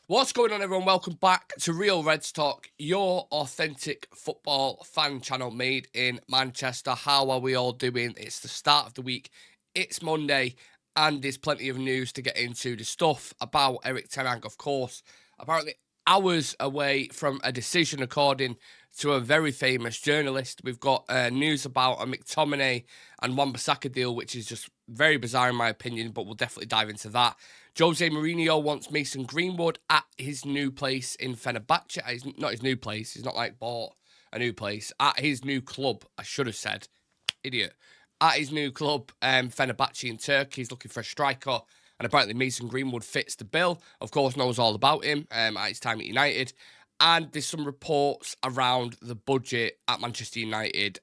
What's going on, everyone? Welcome back to Real Reds Talk, your authentic football fan channel made in Manchester. How are we all doing? It's the start of the week. It's Monday, and there's plenty of news to get into. The stuff about Erik Ten Hag, of course. Apparently, hours away from a decision, according to a very famous journalist. We've got news about a Mctominay and Wan-Bissaka deal, which is just very bizarre in my opinion, but we'll definitely dive into that. Jose Mourinho wants Mason Greenwwood at his new place in Fenerbahce. Not his new place. He's not like bought a new place. At his new club, I should have said. Idiot. At his new club, Fenerbahce in Turkey. He's looking for a striker. And apparently Mason Greenwood fits the bill. Of course, knows all about him at his time at United. And there's some reports around the budget at Manchester United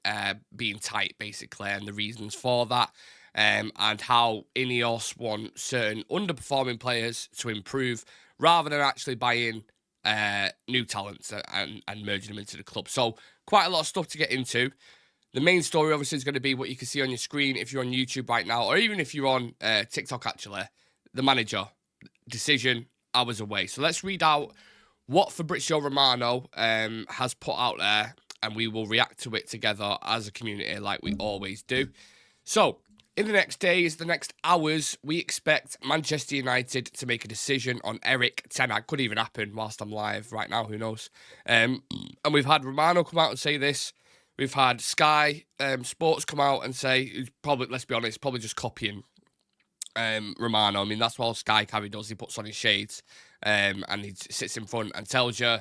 being tight, basically, and the reasons for that. And how Ineos want certain underperforming players to improve rather than actually buying new talents and merging them into the club. So quite a lot of stuff to get into. The main story obviously is going to be what you can see on your screen if you're on YouTube right now, or even if you're on TikTok actually. The manager decision hours away. So let's read out what Fabrizio Romano has put out there, and we will react to it together as a community like we always do. So in the next days, the next hours, we expect Manchester United to make a decision on Erik Ten Hag. Could even happen whilst I'm live right now, who knows? And we've had Romano come out and say this. We've had Sky Sports come out and say, probably, let's be honest, probably just copying Romano. I mean, that's what all Sky Carry does. He puts on his shades and he sits in front and tells you,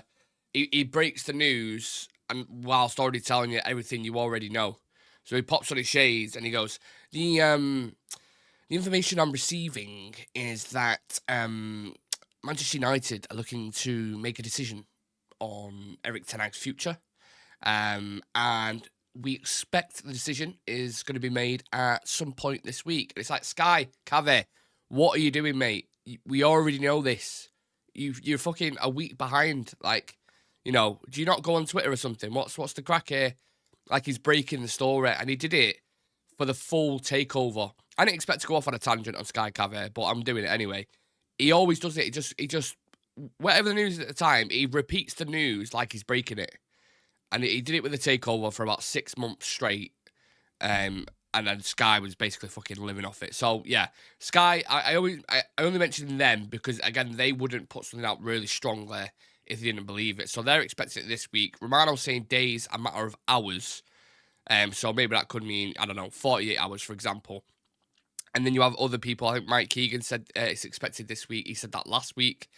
he breaks the news and whilst already telling you everything you already know. So he pops on his shades and he goes, the information I'm receiving is that Manchester United are looking to make a decision on Erik Ten Hag's future. And we expect the decision is going to be made at some point this week. And it's like, Sky, Cave, what are you doing, mate? We already know this. You're fucking a week behind. Like, you know, do you not go on Twitter or something? What's the crack here? Like, he's breaking the story, and he did it for the full takeover. I didn't expect to go off on a tangent on Sky Cave, but I'm doing it anyway. He always does it. He just, whatever the news is at the time, he repeats the news like he's breaking it. And he did it with the takeover for about 6 months straight. And then Sky was basically fucking living off it. So, yeah, Sky, I only mention them because, again, they wouldn't put something out really strongly if they didn't believe it. So they're expecting it this week. Romano's saying days, a matter of hours. So maybe that could mean, I don't know, 48 hours, for example. And then you have other people. I think Mike Keegan said it's expected this week. He said that last week.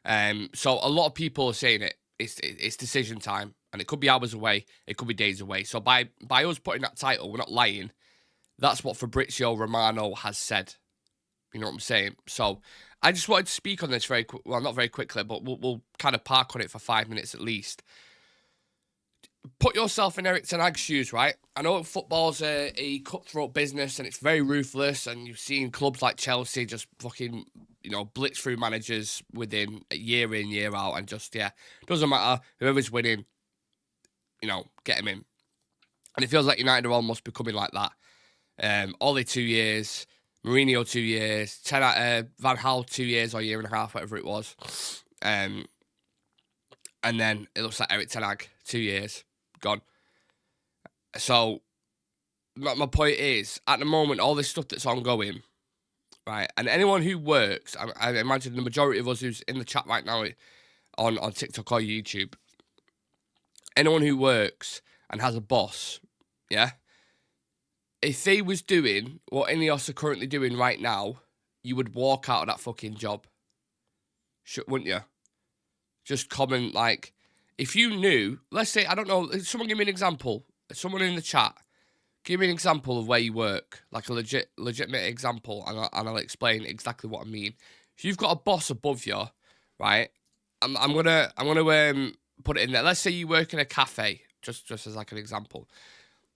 So a lot of people are saying it. It's decision time. And it could be hours away. It could be days away. So by us putting that title, we're not lying. That's what Fabrizio Romano has said. You know what I'm saying? So I just wanted to speak on this well, not very quickly, but we'll kind of park on it for 5 minutes at least. Put yourself in Erik Ten Hag's shoes, right? I know football's a cutthroat business and it's very ruthless, and you've seen clubs like Chelsea just fucking, you know, blitz through managers within a year in, year out, and just, yeah, doesn't matter. Whoever's winning, you know, get him in. And it feels like United are almost becoming like that. Ole 2 years, Mourinho 2 years, Van Gaal 2 years or year and a half, whatever it was. And then it looks like Erik Ten Hag, 2 years, gone. So my point is, at the moment, all this stuff that's ongoing, right, and anyone who works, I imagine the majority of us who's in the chat right now on TikTok or YouTube, anyone who works and has a boss, yeah, if they was doing what Ineos are currently doing right now, you would walk out of that fucking job, wouldn't you? Just comment, like, if you knew, let's say, I don't know, someone give me an example. Someone in the chat, give me an example of where you work, like a legitimate example, and I'll explain exactly what I mean. If you've got a boss above you, right, I'm gonna put it in there. Let's say you work in a cafe, just as like an example,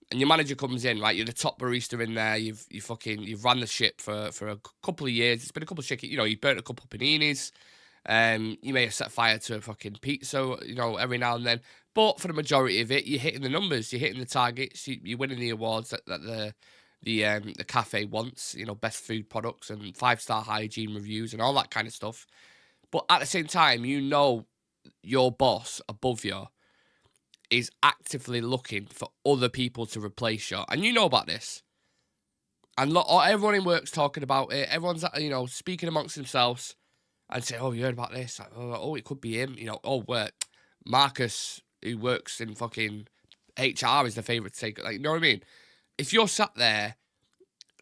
and your manager comes in, right? You're the top barista in there. You've run the ship for a couple of years. It's been a couple of chicken, you know, you burnt a couple of paninis. You may have set fire to a fucking pizza, you know, every now and then. But for the majority of it, you're hitting the numbers, you're hitting the targets, you're winning the awards that the cafe wants, you know, best food products and 5-star hygiene reviews and all that kind of stuff. But at the same time, you know your boss above you is actively looking for other people to replace you. And you know about this. And everyone in work's talking about it. Everyone's, speaking amongst themselves and saying, oh, you heard about this? Like, oh, it could be him. Marcus, who works in fucking HR, is the favourite to take. Like, you know what I mean? If you're sat there,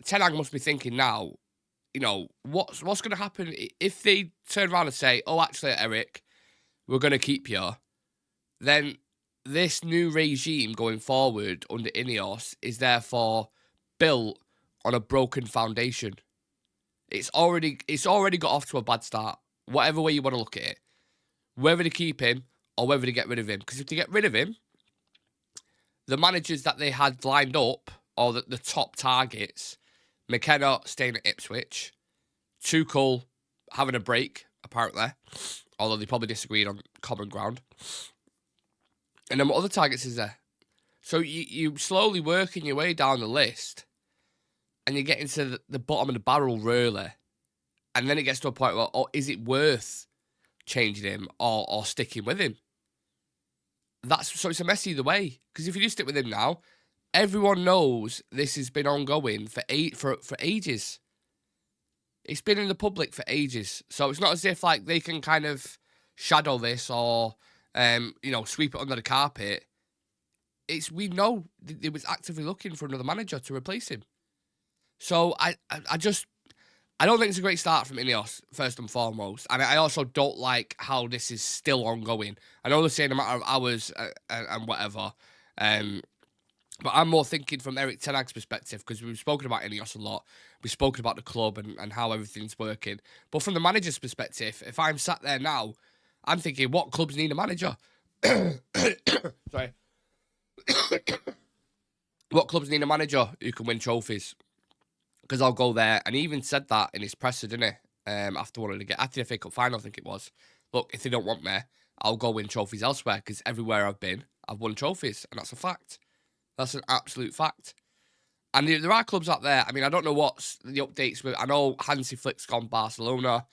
Ten Hag must be thinking now, what's going to happen if they turn around and say, oh, actually, Eric, we're going to keep you, then this new regime going forward under Ineos is therefore built on a broken foundation. It's already got off to a bad start, whatever way you want to look at it. Whether to keep him or whether to get rid of him. Because if they get rid of him, the managers that they had lined up, or the top targets, McKenna staying at Ipswich, Tuchel having a break, apparently, although they probably disagreed on common ground. And then what other targets is there? So you slowly working your way down the list, and you get into the bottom of the barrel, really. And then it gets to a point where, is it worth changing him or sticking with him? So it's a mess either way. Because if you do stick with him now, everyone knows this has been ongoing for ages. It's been in the public for ages. So it's not as if like they can kind of shadow this or sweep it under the carpet. We know they was actively looking for another manager to replace him. So I don't think it's a great start from Ineos, first and foremost. And I also don't like how this is still ongoing. I know they're saying a matter of hours and whatever. But I'm more thinking from Eric Ten Hag's perspective, because we've spoken about Ineos a lot. We've spoken about the club and how everything's working. But from the manager's perspective, if I'm sat there now, I'm thinking, what clubs need a manager? Sorry. What clubs need a manager who can win trophies? Because I'll go there. And he even said that in his presser, didn't he? After the FA Cup final, I think it was. Look, if they don't want me, I'll go win trophies elsewhere, because everywhere I've been, I've won trophies. And that's a fact. That's an absolute fact. And there are clubs out there. I mean, I don't know what's the updates with. I know Hansi Flick's gone Barcelona.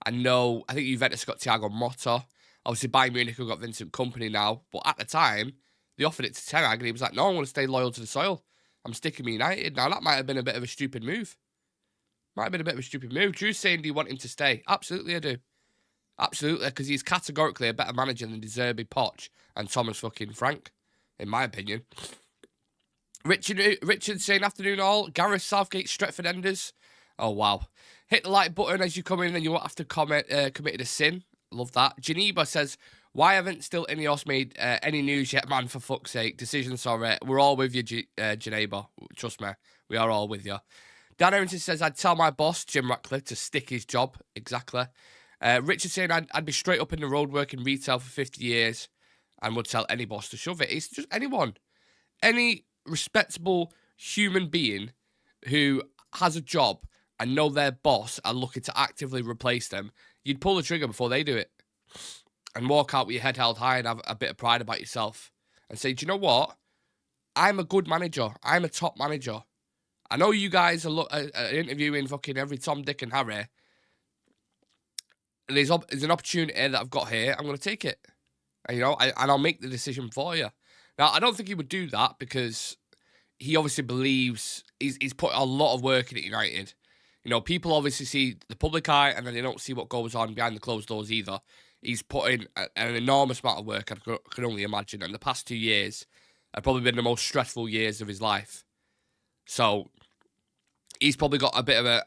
I think Juventus got Thiago Motta. Obviously, Bayern Munich have got Vincent Kompany now. But at the time, they offered it to Ten Hag, and he was like, no, I want to stay loyal to the soil. I'm sticking with United. Now, that might have been a bit of a stupid move. Drew's saying, do you want him to stay? Absolutely, I do. Absolutely, because he's categorically a better manager than De Zerbi, Poch, and Thomas fucking Frank, in my opinion. Richard saying, afternoon all. Gareth Southgate, Stretford Enders. Oh, wow. Hit the like button as you come in, and you won't have to committed a sin. Love that. Geneva says, why haven't still Ineos made any news yet, man, for fuck's sake? Decisions sorry. We're all with you, Geneva. Trust me. We are all with you. Dan Errington says, I'd tell my boss, Jim Ratcliffe, to stick his job. Exactly. Richard saying, I'd be straight up in the road working retail for 50 years and would tell any boss to shove it. It's just anyone. Any respectable human being who has a job and know their boss are looking to actively replace them, you'd pull the trigger before they do it and walk out with your head held high and have a bit of pride about yourself and say, do you know what? I'm a good manager. I'm a top manager. I know you guys are interviewing fucking every Tom, Dick and Harry. There's an opportunity that I've got here. I'm going to take it. And, and I'll make the decision for you. Now, I don't think he would do that because he obviously believes he's put a lot of work in at United. People obviously see the public eye and then they don't see what goes on behind the closed doors either. He's put in an enormous amount of work, I can only imagine. And the past 2 years have probably been the most stressful years of his life. So he's probably got a bit of an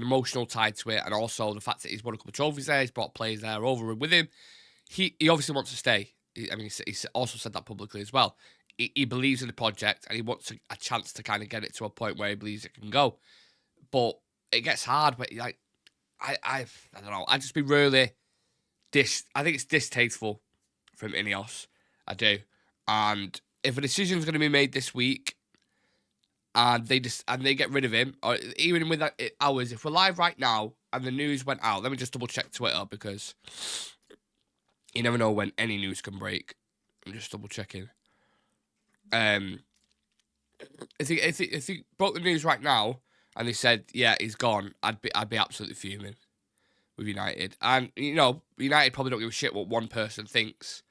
emotional tie to it. And also the fact that he's won a couple of trophies there, he's brought players there over with him. He obviously wants to stay. I mean, he also said that publicly as well. He believes in the project and he wants a chance to kind of get it to a point where he believes it can go. But it gets hard. But I don't know. I'd just be really I think it's distasteful from Ineos. I do. And if a decision's going to be made this week and they get rid of him, or even with hours, if we're live right now and the news went out, let me just double check Twitter because you never know when any news can break. I'm just double checking. If he broke the news right now and they said, yeah, he's gone, I'd be absolutely fuming. with United. And, you know, United probably don't give a shit what one person thinks.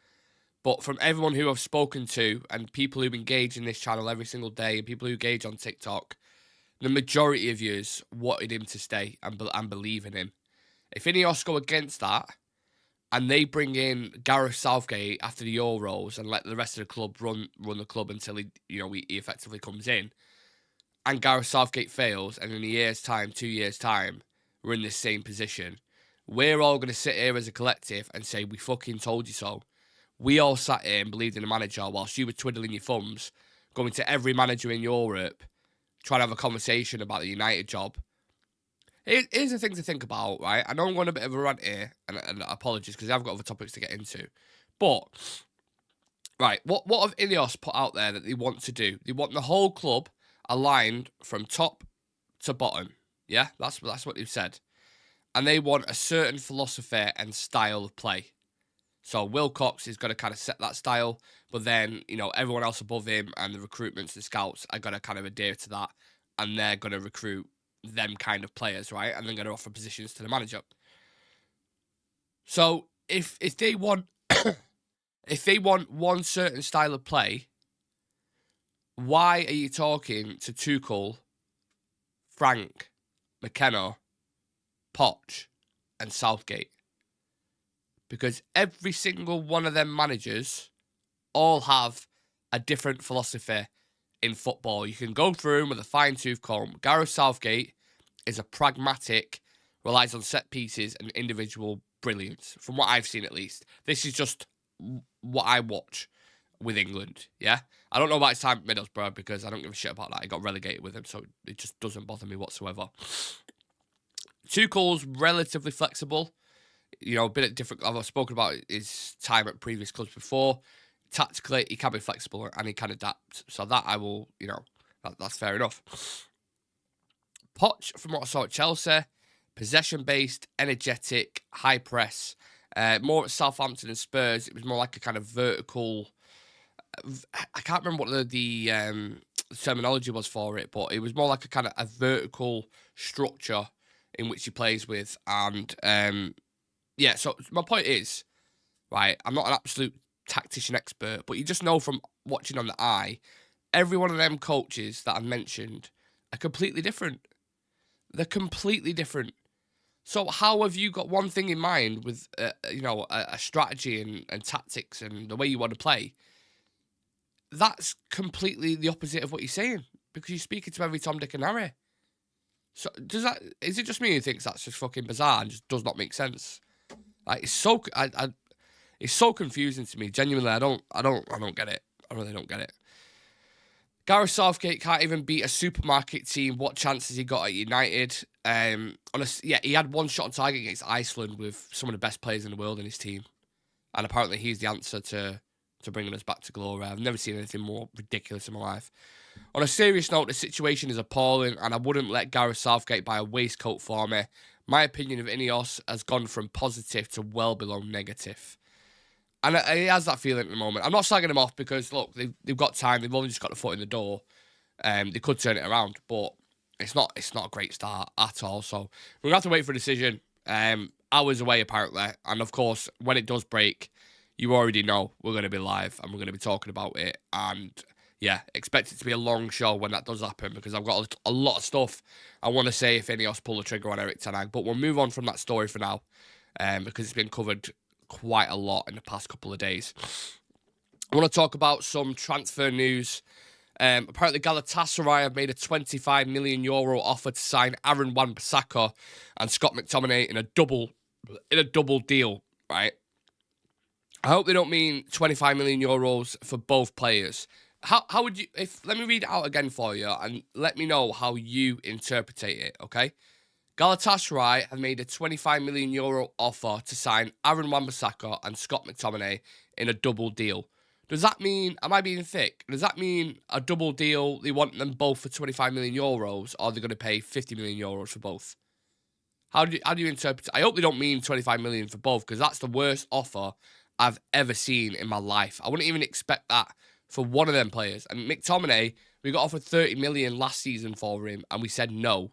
But from everyone who I've spoken to and people who engage in this channel every single day and people who engage on TikTok, the majority of yous wanted him to stay and believe in him. If Ineos go against that and they bring in Gareth Southgate after the Euros and let the rest of the club run the club until he effectively comes in, and Gareth Southgate fails, and in a year's time, 2 years' time, we're in the same position, we're all going to sit here as a collective and say, we fucking told you so. We all sat here and believed in the manager whilst you were twiddling your thumbs, going to every manager in Europe, trying to have a conversation about the United job. Here's the thing to think about, right? I know I'm going a bit of a rant here, and apologies, because I've got other topics to get into. But, right, what have Ineos put out there that they want to do? They want the whole club aligned from top to bottom. Yeah, that's what they've said. And they want a certain philosophy and style of play. So Wilcox is going to kind of set that style, but then, you know, everyone else above him and the recruitments, the scouts are going to kind of adhere to that, and they're going to recruit them kind of players, right? And they're going to offer positions to the manager. So if they want if they want one certain style of play, why are you talking to Tuchel, Frank, McKenna, Poch, and Southgate? Because every single one of them managers all have a different philosophy in football. You can go through them with a fine-tooth comb. Gareth Southgate is a pragmatic, relies on set pieces and individual brilliance, from what I've seen at least. This is just what I watch with England, yeah? I don't know about his time at Middlesbrough because I don't give a shit about that. He got relegated with him, so it just doesn't bother me whatsoever. Tuchel's relatively flexible. You know, a bit different. I've spoken about his time at previous clubs before. Tactically, he can be flexible and he can adapt. So that I will, you know, that's fair enough. Poch, from what I saw at Chelsea, possession-based, energetic, high press. More at Southampton and Spurs, it was more like a kind of vertical. I can't remember what the terminology was for it, but it was more like a kind of a vertical structure in which he plays with. And yeah, so my point is, right, I'm not an absolute tactician expert, but you just know from watching on the eye, every one of them coaches that I've mentioned are completely different. They're completely different. So how have you got one thing in mind with, you know, a strategy and tactics and the way you want to play? That's completely the opposite of what you're saying, because you're speaking to every Tom, Dick and Harry. So is it just me who thinks that's just fucking bizarre and just does not make sense? Like, it's so confusing to me. Genuinely, I don't get it. I really don't get it. Gareth Southgate can't even beat a supermarket team. What chance has he got at United? He had one shot on target against Iceland with some of the best players in the world in his team, and apparently he's the answer to bringing us back to glory. I've never seen anything more ridiculous in my life. On a serious note, the situation is appalling, and I wouldn't let Gareth Southgate buy a waistcoat for me. My opinion of Ineos has gone from positive to well below negative. And he has that feeling at the moment. I'm not slagging him off because, look, they've got time. They've only just got the foot in the door. They could turn it around, but it's not a great start at all. So we're going to have to wait for a decision. Hours away, apparently. And, of course, when it does break, you already know we're going to be live and we're going to be talking about it. And, yeah, expect it to be a long show when that does happen, because I've got a lot of stuff I want to say if Ineos pull the trigger on Ten Hag. But we'll move on from that story for now, because it's been covered quite a lot in the past couple of days. I want to talk about some transfer news. Apparently Galatasaray have made a €25 million offer to sign Aaron Wan-Bissaka and Scott McTominay in a double deal, right? I hope they don't mean €25 million for both players. How would you, let me read it out again for you and let me know how you interpret it, okay? Galatasaray have made a €25 million offer to sign Aaron Wan-Bissaka and Scott McTominay in a double deal. Does that mean, am I being thick? Does that mean a double deal, they want them both for €25 million, or they're going to pay €50 million for both? How do you interpret it? I hope they don't mean 25 million for both, because that's the worst offer I've ever seen in my life. I wouldn't even expect that for one of them players. And McTominay, we got offered 30 million last season for him, and we said no.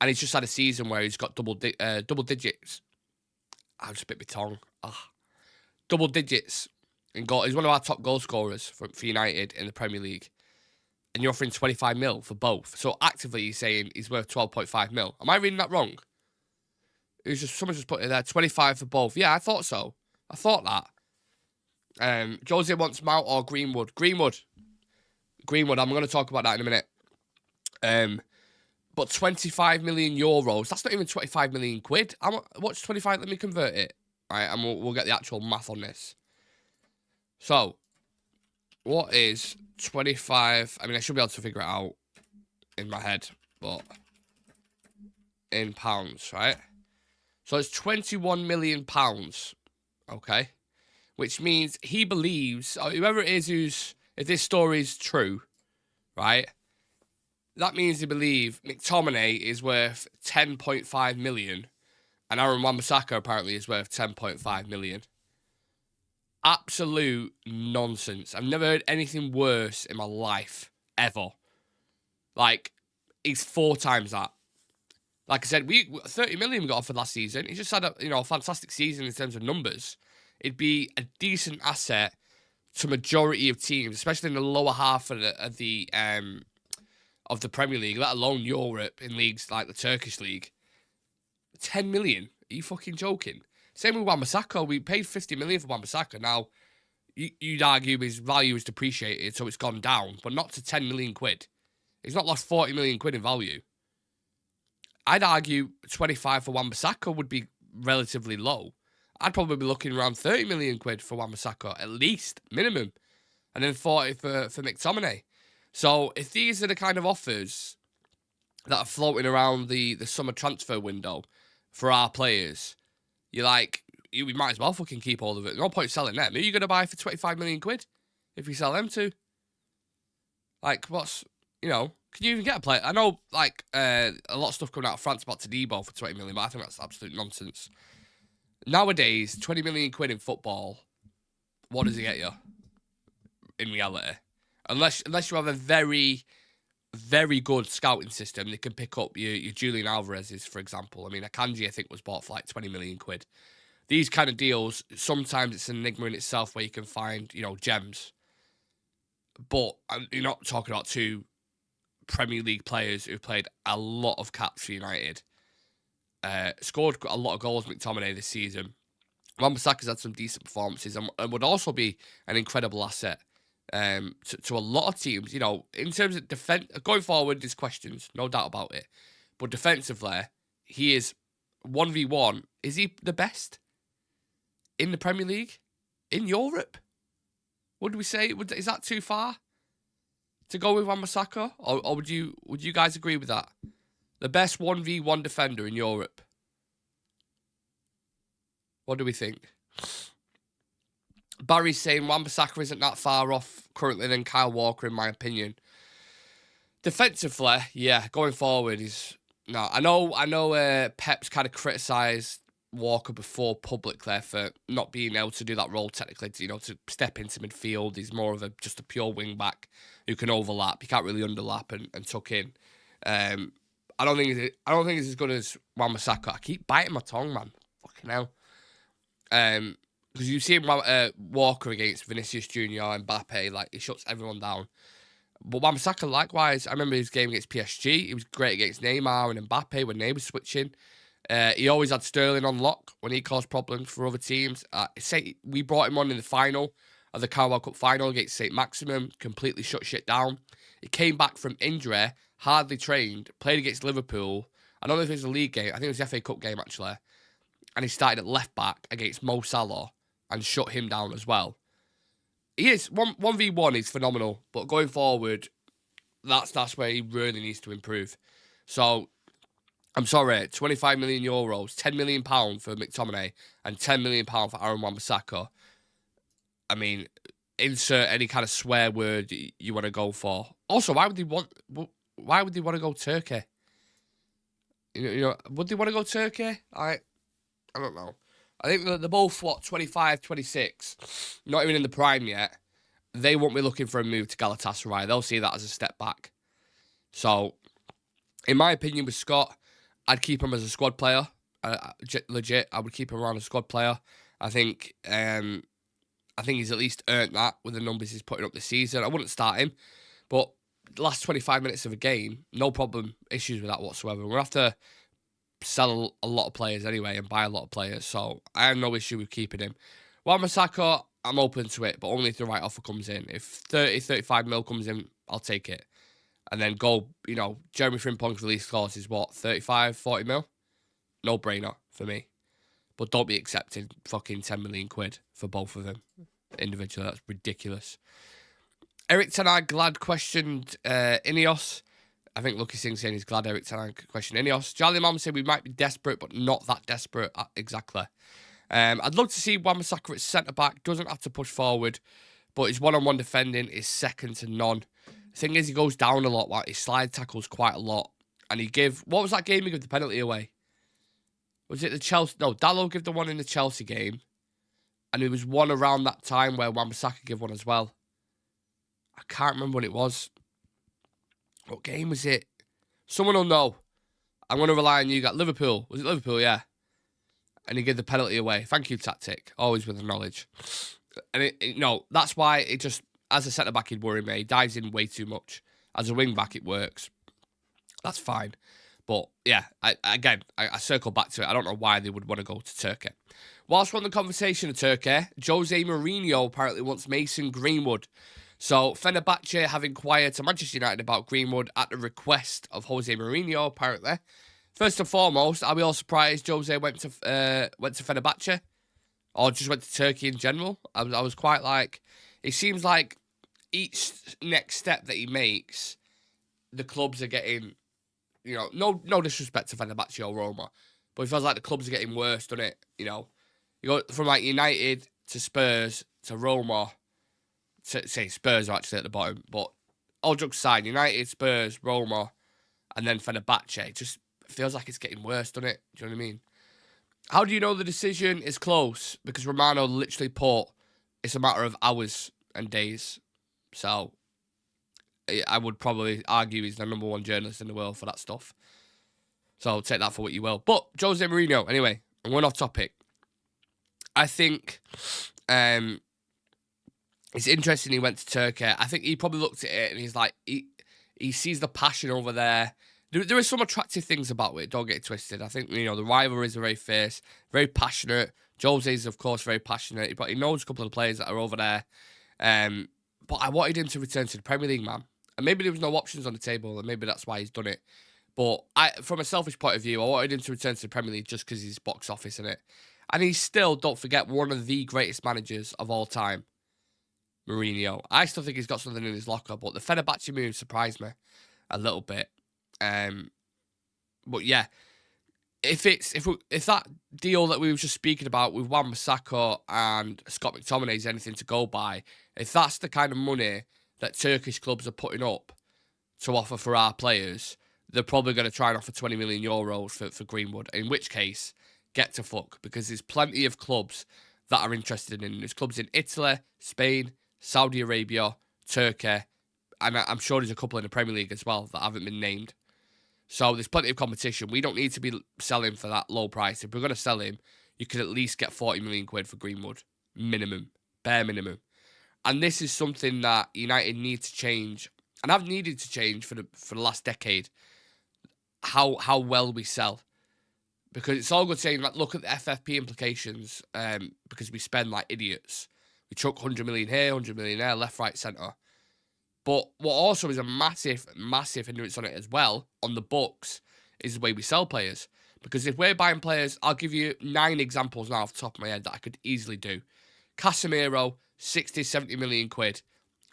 And he's just had a season where he's got double digits. I'll just bit my tongue. Double digits in goal. He's one of our top goal scorers for United in the Premier League. And you're offering 25 mil for both. So actively you're saying he's worth 12.5 mil. Am I reading that wrong? Someone just put it there, 25 for both. Yeah, I thought so. I thought that. Jose wants Mount or Greenwood. Greenwood. I'm going to talk about that in a minute. But 25 million euros, that's not even 25 million quid. What's 25? Let me convert it. Right, and we'll get the actual math on this. So, what is 25? I mean, I should be able to figure it out in my head, but in pounds, right? So it's 21 million pounds, okay? Which means he believes, or whoever it is if this story is true, right? That means they believe Mctominay is worth 10.5 million and Aaron Wan-Bissaka apparently is worth 10.5 million. Absolute nonsense. I've never heard anything worse in my life, ever. Like, he's 4 times that. Like I said, 30 million we got offered last season. He just had a fantastic season in terms of numbers. It'd be a decent asset to majority of teams, especially in the lower half of the Premier League, let alone Europe in leagues like the Turkish league. 10 million? Are you fucking joking? Same with Wan-Bissaka. We paid 50 million for Wan-Bissaka. Now, you'd argue his value is depreciated, so it's gone down, but not to 10 million quid. He's not lost 40 million quid in value. I'd argue 25 for Wan-Bissaka would be relatively low. I'd probably be looking around 30 million quid for Wan-Bissaka, at least, minimum. And then 40 for McTominay. So, if these are the kind of offers that are floating around the summer transfer window for our players, you're like, we might as well fucking keep all of it. No point selling them. Who are you going to buy for 25 million quid if you sell them to? Like, can you even get a player? I know, a lot of stuff coming out of France about Todibo for 20 million, but I think that's absolute nonsense. Nowadays, 20 million quid in football, what does it get you in reality? Unless you have a very, very good scouting system that can pick up your Julian Alvarez's, for example. I mean, Akanji, I think, was bought for 20 million quid. These kind of deals, sometimes it's an enigma in itself where you can find, gems. But you're not talking about 2 Premier League players who've played a lot of caps for United. Scored a lot of goals, McTominay, this season. Wan-Bissaka's had some decent performances and would also be an incredible asset to a lot of teams. In terms of defense, going forward, there's questions, no doubt about it. But defensively, he is 1v1. Is he the best in the Premier League? In Europe? Would we say, is that too far to go with Wan-Bissaka? Or would you guys agree with that? The best 1v1 defender in Europe. What do we think? Barry's saying Wan-Bissaka isn't that far off currently than Kyle Walker, in my opinion. Defensively, yeah, going forward is no. I know. Pep's kind of criticised Walker before publicly for not being able to do that role technically. To step into midfield. He's more of just a pure wing back who can overlap. He can't really underlap and tuck in. I don't think he's as good as Wan-Bissaka. I keep biting my tongue, man. Fucking hell. Because you see Walker against Vinicius Junior and Mbappe, he shuts everyone down. But Wan-Bissaka, likewise, I remember his game against PSG. He was great against Neymar and Mbappe when they were switching. He always had Sterling on lock when he caused problems for other teams. We brought him on in the final of the Carabao Cup final against St. Maximin, completely shut shit down. He came back from injury, hardly trained, played against Liverpool. I don't know if it was a league game. I think it was the FA Cup game, actually. And he started at left back against Mo Salah and shut him down as well. He is 1v1 is phenomenal, but going forward, that's where he really needs to improve. So, I'm sorry, 25 million euros, 10 million pound for McTominay, and 10 million pound for Aaron Wan-Bissaka. I mean, insert any kind of swear word you want to go for. Also, why would they want to go Turkey? Would they want to go Turkey? I don't know. I think they're both, 25, 26, not even in the prime yet. They won't be looking for a move to Galatasaray. They'll see that as a step back. So, in my opinion with Scott, I'd keep him as a squad player. Legit, I would keep him around a squad player. I think he's at least earned that with the numbers he's putting up this season. I wouldn't start him, but the last 25 minutes of a game, no problem, issues with that whatsoever. We'll have to sell a lot of players anyway and buy a lot of players, so I have no issue with keeping him. Wan-Bissaka, I'm open to it, but only if the right offer comes in. If 30, 35 mil comes in, I'll take it. And then go, Jeremy Frimpong's release clause is what, 35, 40 mil? No brainer for me. But don't be accepting fucking 10 million quid for both of them individually. That's ridiculous. Eric Ten Hag glad questioned Ineos. I think Lucky Singh saying he's glad Eric Ten Hag questioned Ineos. Charlie Mom said we might be desperate, but not that desperate. Exactly. I'd love to see Wan-Bissaka at centre-back. Doesn't have to push forward, but his one-on-one defending is second to none. The thing is, he goes down a lot. Like, he slide tackles quite a lot. And what was that game he gave the penalty away? Was it the Chelsea? No, Dallo gave the one in the Chelsea game. And there was one around that time where Wan-Bissaka gave one as well. I can't remember what it was. What game was it? Someone will know. I'm going to rely on you. Got Liverpool. Was it Liverpool? Yeah. And he gave the penalty away. Thank you, Tactic. Always with the knowledge. And that's why it just, as a centre-back, he'd worry me. He dives in way too much. As a wing-back, it works. That's fine. But, yeah, I circle back to it. I don't know why they would want to go to Turkey. Whilst we're on the conversation of Turkey, Jose Mourinho apparently wants Mason Greenwwod. So, Fenerbahce have inquired to Manchester United about Greenwood at the request of Jose Mourinho, apparently. First and foremost, are we all surprised Jose went to Fenerbahce? Or just went to Turkey in general? I was quite like... It seems like each next step that he makes, the clubs are getting... no disrespect to Fenerbahce or Roma, but it feels like the clubs are getting worse, doesn't it? You go from like United to Spurs to Roma... Say Spurs are actually at the bottom, but all jokes aside, United, Spurs, Roma, and then Fenerbahce, it just feels like it's getting worse, doesn't it? Do you know what I mean? How do you know the decision is close? Because Romano literally put, it's a matter of hours and days. So, I would probably argue he's the #1 journalist in the world for that stuff. So, take that for what you will. But, Jose Mourinho, anyway, I'm going off topic. I think... it's interesting he went to Turkey. I think he probably looked at it and he's like, he sees the passion over there. There are some attractive things about it, don't get it twisted. I think, the rivalries are very fierce, very passionate. Jose's, of course, very passionate, but he knows a couple of the players that are over there. But I wanted him to return to the Premier League, man. And maybe there was no options on the table, and maybe that's why he's done it. But from a selfish point of view, I wanted him to return to the Premier League just because he's box office in it. And he's still, don't forget, one of the greatest managers of all time. Mourinho. I still think he's got something in his locker, but the Fenerbahce move surprised me a little bit. But yeah, if that deal that we were just speaking about with Wan-Bissaka and Scott McTominay is anything to go by, if that's the kind of money that Turkish clubs are putting up to offer for our players, they're probably going to try and offer 20 million euros for Greenwood. In which case, get to fuck, because there's plenty of clubs that are interested in. There's clubs in Italy, Spain, Saudi Arabia, Turkey, and I'm sure there's a couple in the Premier League as well that haven't been named. So there's plenty of competition. We don't need to be selling for that low price. If we're going to sell him, you could at least get 40 million quid for Greenwood. Minimum. Bare minimum. And this is something that United need to change, and have needed to change for the last decade, how well we sell. Because it's all good saying, like, look at the FFP implications, because we spend like idiots. We chuck 100 million here, 100 million there, left, right, centre. But what also is a massive, massive hindrance on it as well, on the books, is the way we sell players. Because if we're buying players, I'll give you 9 examples now off the top of my head that I could easily do. Casemiro, 60, 70 million quid.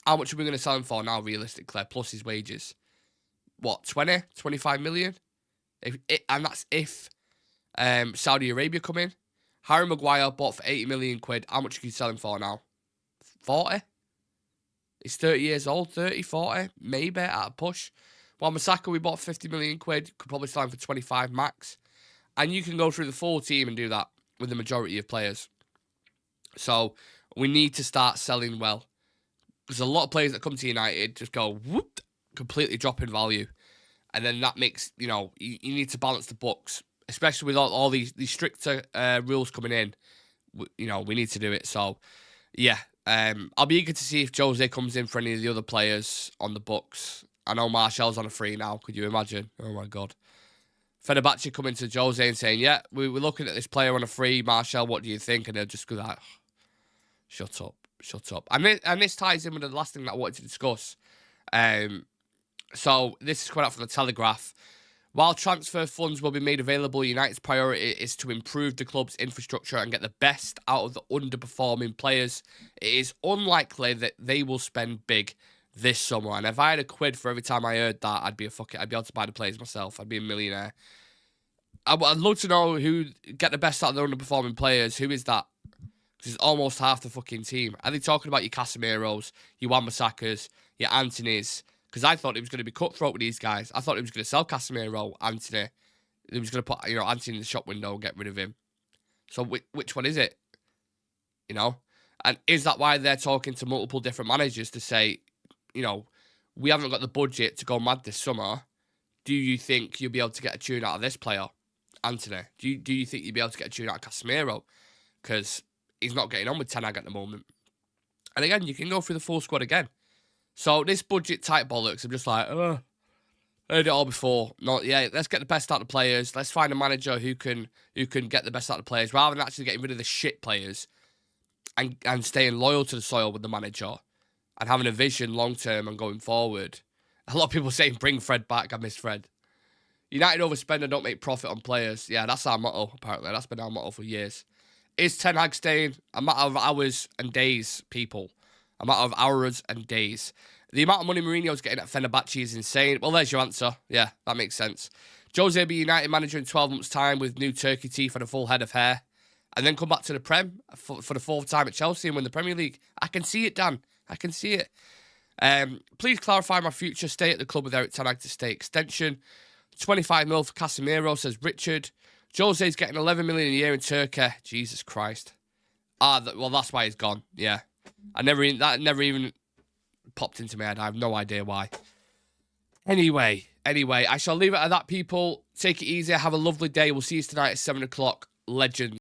How much are we going to sell him for now, realistically, plus his wages? What, 20, 25 million? And that's if Saudi Arabia come in. Harry Maguire bought for 80 million quid. How much can you sell him for now? 40? He's 30 years old, 30, 40, maybe at a push. Wan-Bissaka, we bought 50 million quid. Could probably sell him for 25 max. And you can go through the full team and do that with the majority of players. So we need to start selling well. There's a lot of players that come to United just go, whoop, completely drop in value. And then that makes, you need to balance the books. especially with all these stricter rules coming in. We need to do it. So, yeah, I'll be eager to see if Jose comes in for any of the other players on the books. I know Martial's on a free now. Could you imagine? Oh, my God. Fenerbahce coming to Jose and saying, yeah, we're looking at this player on a free. Martial, what do you think? And they'll just go like, shut up. And this ties in with the last thing that I wanted to discuss. So this is coming out from the Telegraph. While transfer funds will be made available, United's priority is to improve the club's infrastructure and get the best out of the underperforming players. It is unlikely that they will spend big this summer. And if I had a quid for every time I heard that, I'd be able to buy the players myself. I'd be a millionaire. I'd love to know who get the best out of the underperforming players. Who is that? Because it's almost half the fucking team. Are they talking about your Casemiros, your Wan-Bissakas, your Antonys? Because I thought it was going to be cutthroat with these guys. I thought it was going to sell Casemiro, Antony. It was going to put Antony in the shop window and get rid of him. So which one is it? And is that why they're talking to multiple different managers to say, we haven't got the budget to go mad this summer. Do you think you'll be able to get a tune out of this player, Antony? Do you think you'll be able to get a tune out of Casemiro? Because he's not getting on with Ten Hag at the moment. And again, you can go through the full squad again. So this budget type bollocks, I'm just like, heard it all before. Let's get the best out of the players. Let's find a manager who can get the best out of the players, rather than actually getting rid of the shit players and staying loyal to the soil with the manager and having a vision long term and going forward. A lot of people saying bring Fred back. I miss Fred. United overspend and don't make profit on players. Yeah, that's our motto, apparently. That's been our motto for years. Is Ten Hag staying? A matter of hours and days, people. A matter of hours and days. The amount of money Mourinho's getting at Fenerbahce is insane. Well, there's your answer. Yeah, that makes sense. Jose will be United manager in 12 months' time with new turkey teeth and a full head of hair. And then come back to the Prem for the fourth time at Chelsea and win the Premier League. I can see it, Dan. I can see it. Please clarify my future stay at the club with Eric Ten Hag to stay extension. 25 mil for Casemiro, says Richard. Jose's getting 11 million a year in Turkey. Jesus Christ. Well, that's why he's gone. Yeah. That never even popped into my head. I have no idea why. Anyway, I shall leave it at that, people. Take it easy. Have a lovely day. We'll see you tonight at 7 o'clock. Legend.